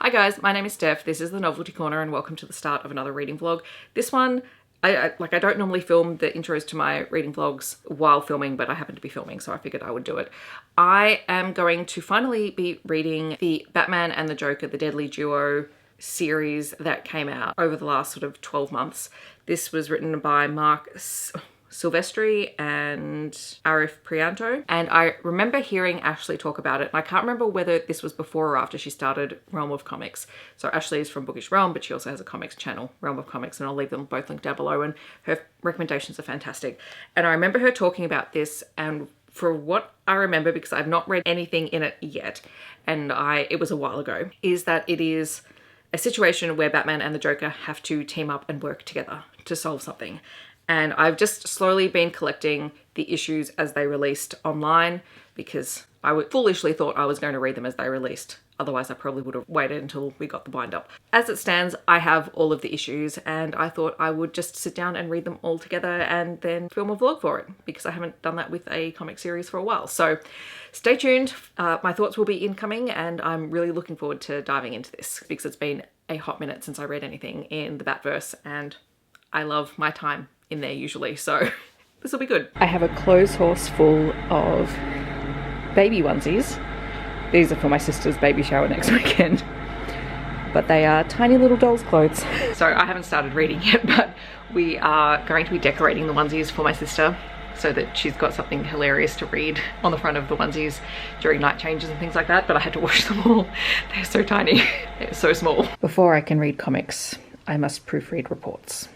Hi guys, my name is Steph. This is the Novelty Corner and welcome to the start of another reading vlog. This one, I don't normally film the intros to my reading vlogs while filming, but I happen to be filming, so I figured I would do it. I am going to finally be reading the Batman and the Joker, the Deadly Duo series that came out over the last sort of 12 months. This was written by Mark Silvestri and Arif Prianto, and I remember hearing Ashley talk about it. I can't remember whether this was before or after she started Realm of Comics. So Ashley is from Bookish Realm, but she also has a comics channel, Realm of Comics, and I'll leave them both linked down below, and her recommendations are fantastic. And I remember her talking about this, and for what I remember, because I've not read anything in it yet, and it was a while ago, is that it is a situation where Batman and the Joker have to team up and work together to solve something. And I've just slowly been collecting the issues as they released online because I foolishly thought I was going to read them as they released. Otherwise, I probably would have waited until we got the bind up. As it stands, I have all of the issues and I thought I would just sit down and read them all together and then film a vlog for it because I haven't done that with a comic series for a while. So stay tuned. My thoughts will be incoming and I'm really looking forward to diving into this because it's been a hot minute since I read anything in the Batverse and I love my time in there usually, so this will be good. I have a clothes horse full of baby onesies. These are for my sister's baby shower next weekend, but they are tiny little doll's clothes. So I haven't started reading yet, but we are going to be decorating the onesies for my sister so that she's got something hilarious to read on the front of the onesies during night changes and things like that, but I had to wash them all. They're so tiny, they're so small. Before I can read comics, I must proofread reports.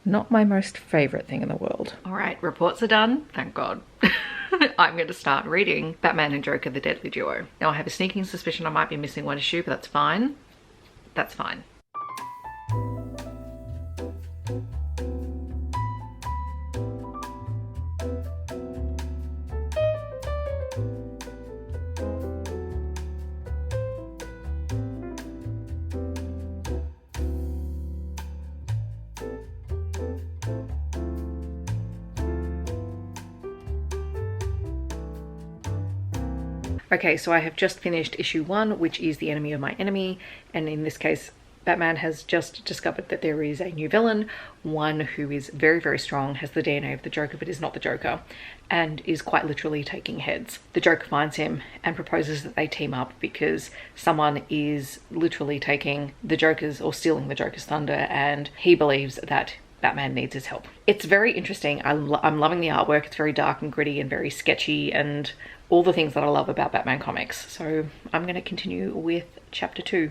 Not my most favourite thing in the world. All right, reports are done, thank God. I'm going to start reading Batman and Joker, the Deadly Duo. Now I have a sneaking suspicion I might be missing one issue, but that's fine. That's fine. Okay, so I have just finished issue 1, which is The Enemy of My Enemy, and in this case, Batman has just discovered that there is a new villain, one who is very, very strong, has the DNA of the Joker, but is not the Joker, and is quite literally taking heads. The Joker finds him and proposes that they team up because someone is literally taking the Joker's, or stealing the Joker's thunder, and he believes that Batman needs his help. It's very interesting. I'm loving the artwork. It's very dark and gritty and very sketchy and all the things that I love about Batman comics. So I'm going to continue with chapter 2.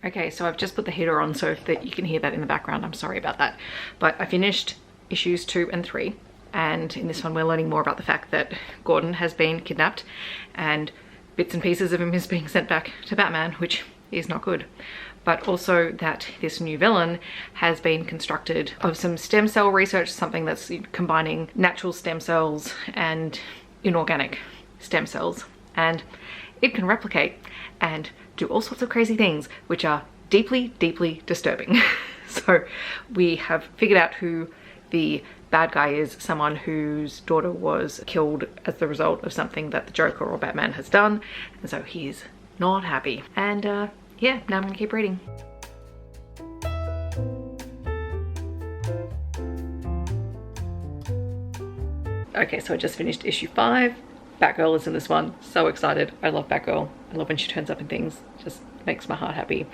Okay, so I've just put the heater on so that you can hear that in the background. I'm sorry about that. But I finished issues 2 and 3. And in this one, we're learning more about the fact that Gordon has been kidnapped and bits and pieces of him is being sent back to Batman, which is not good. But also that this new villain has been constructed of some stem cell research, something that's combining natural stem cells and inorganic stem cells. And it can replicate and do all sorts of crazy things, which are deeply, deeply disturbing. So we have figured out who the bad guy is, someone whose daughter was killed as the result of something that the Joker or Batman has done. And so he's not happy. And yeah, now I'm gonna keep reading. Okay, so I just finished issue 5. Batgirl is in this one. So excited. I love Batgirl. I love when she turns up in things. Just makes my heart happy.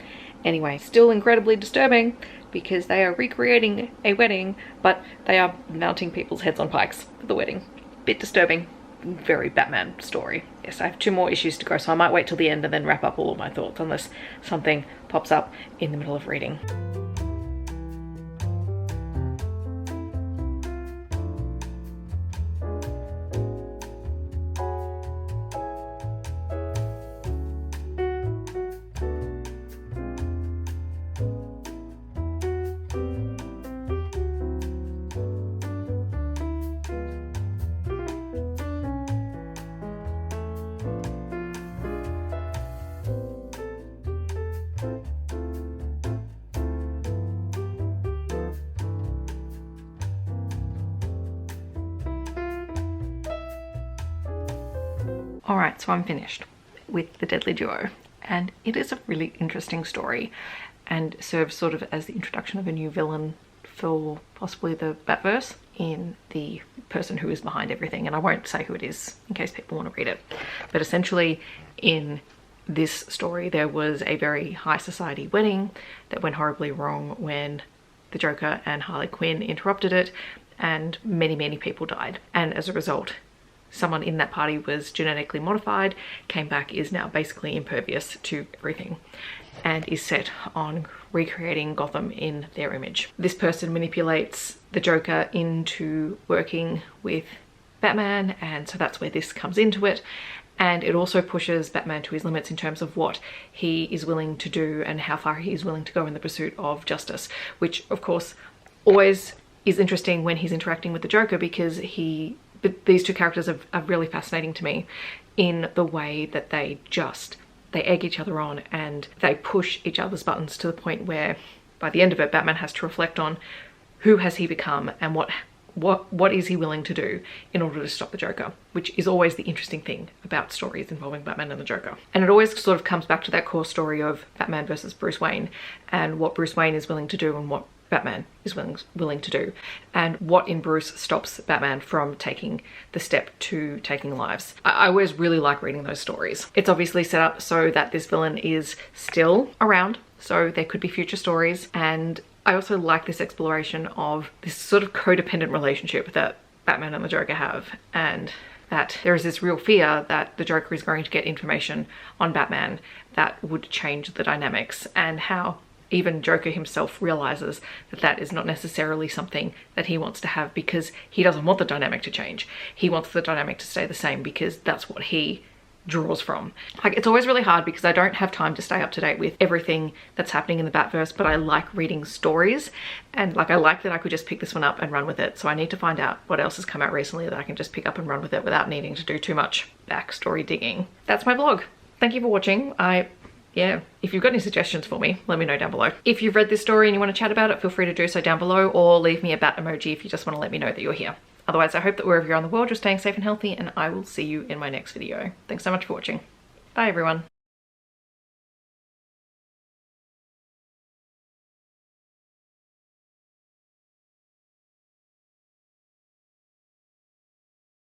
Anyway, still incredibly disturbing because they are recreating a wedding, but they are mounting people's heads on pikes for the wedding. Bit disturbing. Very Batman story. Yes, I have 2 more issues to go, so I might wait till the end and then wrap up all of my thoughts unless something pops up in the middle of reading. Alright, so I'm finished with The Deadly Duo, and it is a really interesting story and serves sort of as the introduction of a new villain for possibly the Batverse in the person who is behind everything, and I won't say who it is in case people want to read it. But essentially in this story there was a very high society wedding that went horribly wrong when the Joker and Harley Quinn interrupted it, and many people died, and as a result someone in that party was genetically modified, came back, is now basically impervious to everything, and is set on recreating Gotham in their image. This person manipulates the Joker into working with Batman, and so that's where this comes into it. And it also pushes Batman to his limits in terms of what he is willing to do and how far he is willing to go in the pursuit of justice, which of course always is interesting when he's interacting with the Joker, because these two characters are really fascinating to me in the way that they egg each other on and they push each other's buttons to the point where by the end of it Batman has to reflect on who has he become and what is he willing to do in order to stop the Joker, which is always the interesting thing about stories involving Batman and the Joker. And it always sort of comes back to that core story of Batman versus Bruce Wayne, and what Bruce Wayne is willing to do and what Batman is willing to do, and what in Bruce stops Batman from taking the step to taking lives. I always really like reading those stories. It's obviously set up so that this villain is still around, so there could be future stories, and I also like this exploration of this sort of codependent relationship that Batman and the Joker have, and that there is this real fear that the Joker is going to get information on Batman that would change the dynamics, and how even Joker himself realizes that that is not necessarily something that he wants to have, because he doesn't want the dynamic to change. He wants the dynamic to stay the same because that's what he draws from. Like, it's always really hard because I don't have time to stay up to date with everything that's happening in the Batverse, but I like reading stories, and like I like that I could just pick this one up and run with it. So I need to find out what else has come out recently that I can just pick up and run with it without needing to do too much backstory digging. That's my vlog. Thank you for watching. Yeah, if you've got any suggestions for me, let me know down below. If you've read this story and you want to chat about it, feel free to do so down below, or leave me a bat emoji if you just want to let me know that you're here. Otherwise, I hope that wherever you're in the world, you're staying safe and healthy, and I will see you in my next video. Thanks so much for watching. Bye everyone.